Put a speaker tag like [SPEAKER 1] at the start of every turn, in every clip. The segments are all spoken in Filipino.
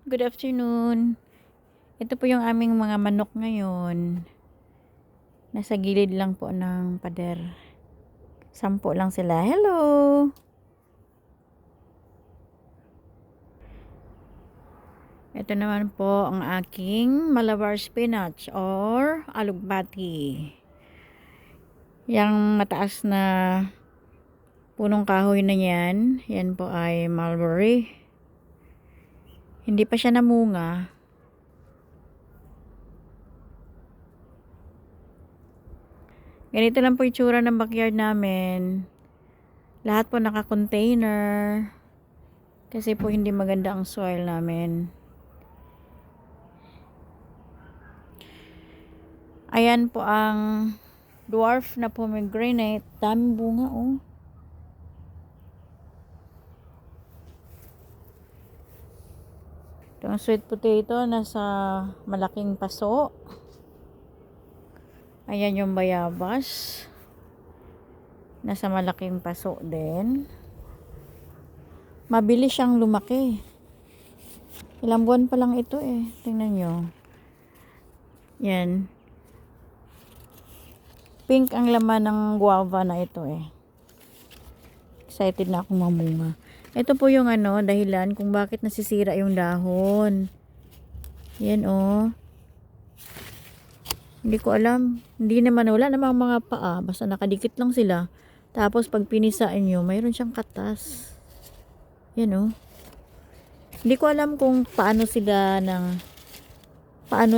[SPEAKER 1] Good afternoon. Ito po yung aming mga manok ngayon. Nasa gilid lang po ng pader. 10 lang sila. Hello! Ito naman po ang aking Malabar spinach or alugbati. Yang mataas na punong kahoy na yan po ay mulberry. Hindi pa siya namunga. Ganito lang po yung tsura ng backyard namin. Lahat po naka-container. Kasi po hindi maganda ang soil namin. Ayan po ang dwarf na pomegranate. Daming bunga oh. Ito ang sweet potato nasa malaking paso. Ayan yung bayabas. Nasa malaking paso din. Mabilis siyang lumaki. Ilang buwan pa lang ito eh. Tingnan nyo. Yan. Pink ang laman ng guava na ito eh. Excited na akong mamunga. Ito po yung dahilan kung bakit nasisira yung dahon. Yan oh. Hindi ko alam. Hindi naman, wala namang mga paa. Basta nakadikit lang sila. Tapos pag pinisaan nyo, mayroon siyang katas. Yan oh. Hindi ko alam kung paano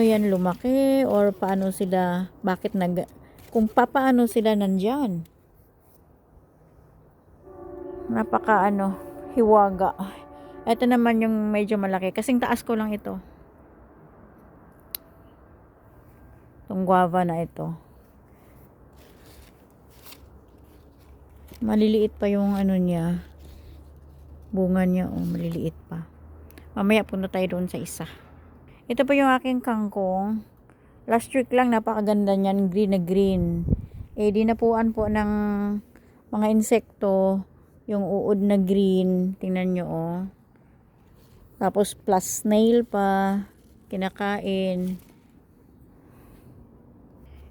[SPEAKER 1] yan lumaki or paano sila, kung paano sila nandyan. Napaka hiwaga. Ito naman yung medyo malaki. Kasing taas ko lang ito. Itong guava na ito. Maliliit pa yung niya. Bunga niya maliliit pa. Mamaya punta tayo doon sa isa. Ito po yung aking kangkong. Last week lang napakaganda niyan, green na green. Dinapuan po ng mga insekto yung uod na green. Tingnan nyo oh. Tapos plus snail pa. Kinakain.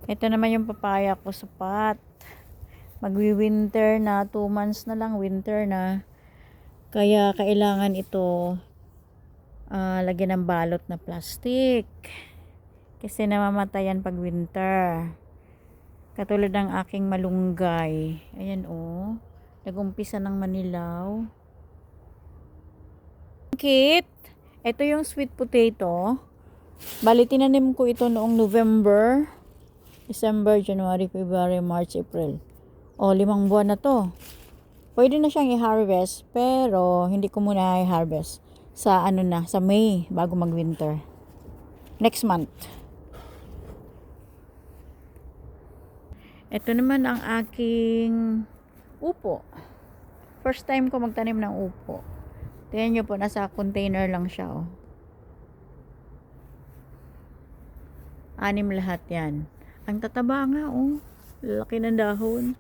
[SPEAKER 1] Ito naman yung papaya ko sa pot. Magwi-winter na. 2 months na lang winter na. Kaya kailangan ito lagyan ng balot na plastic. Kasi namamatayan pag winter. Katulad ng aking malunggay. Ayan oh. Nag-umpisa ng manilaw. Kit. Ito yung sweet potato. Bali tinanim ko ito noong November, December, January, February, March, April. 5 buwan na to. Pwede na siyang i-harvest, pero hindi ko muna i-harvest sa sa May bago mag-winter. Next month. Ito naman ang aking upo. First time ko magtanim ng upo. Tingnan nyo po, nasa container lang siya oh. 6 lahat yan. Ang tataba nga oh. Laki ng dahon.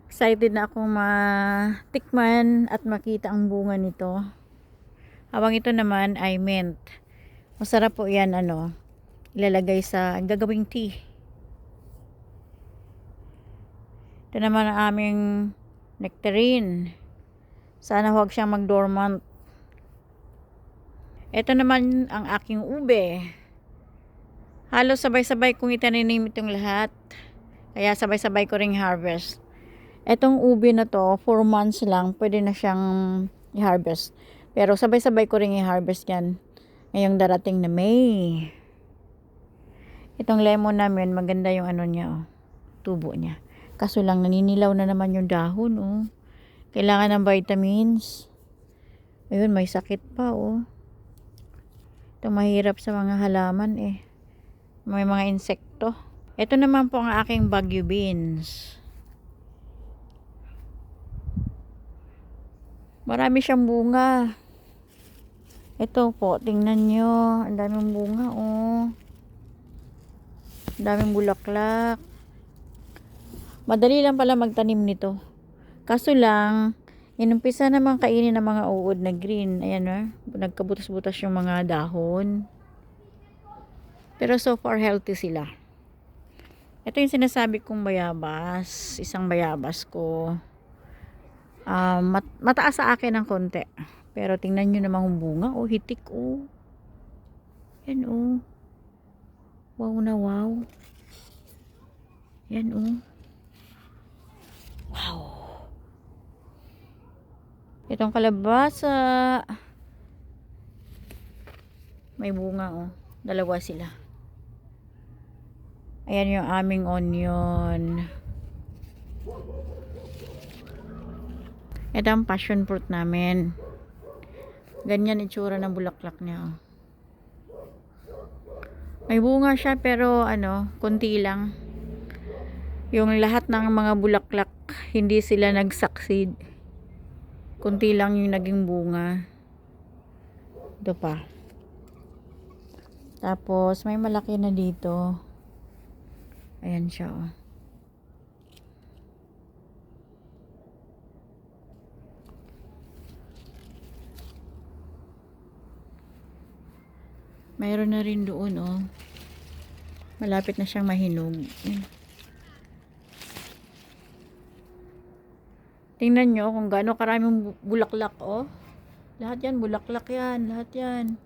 [SPEAKER 1] Excited na akong matikman at makita ang bunga nito. Habang ito naman ay mint. Masarap po yan ilalagay sa gagawing tea. Ito naman ang aming nectarine. Sana huwag siyang mag-dormant. Ito naman ang aking ube. Halos sabay-sabay kong itaninim itong lahat. Kaya sabay-sabay ko ring harvest. Etong ube na to, 4 months lang, pwede na siyang i-harvest. Pero sabay-sabay ko ring i-harvest yan ngayong darating na May. Itong lemon namin, maganda yung niya oh, tubo niya. Kaso lang naninilaw na naman yung dahon oh. Kailangan ng vitamins. Ayun, may sakit pa oh. Ito mahirap sa mga halaman eh. May mga insekto. Ito naman po ang aking Baguio beans. Marami siyang bunga. Ito po, tingnan nyo. Ang daming bunga oh. Ang daming bulaklak. Madali lang pala magtanim nito. Kaso lang, Inumpisa naman kainin ng mga uod na green. Ayan na, nagkabutas-butas yung mga dahon. Pero so far healthy sila. Ito yung sinasabi kong bayabas. Isang bayabas ko. Mataas sa akin ng konti. Pero tingnan nyo namang bunga. Oh, hitik oh. Yan oh. Wow na wow. Yan oh. Wow. Itong kalabasa. May bunga oh. Dalawa sila. Ayan yung aming onion. Ito ang passion fruit namin. Ganyan itsura ng bulaklak niya oh. May bunga siya pero konti lang. Yung lahat ng mga bulaklak hindi sila nag-succeed. Konti lang yung naging bunga. Ito pa. Tapos may malaki na dito. Ayan siya oh. Mayroon na rin doon oh. Malapit na siyang mahinog. Tingnan nyo kung gaano karaming bulaklak oh. Lahat yan bulaklak yan. Lahat yan.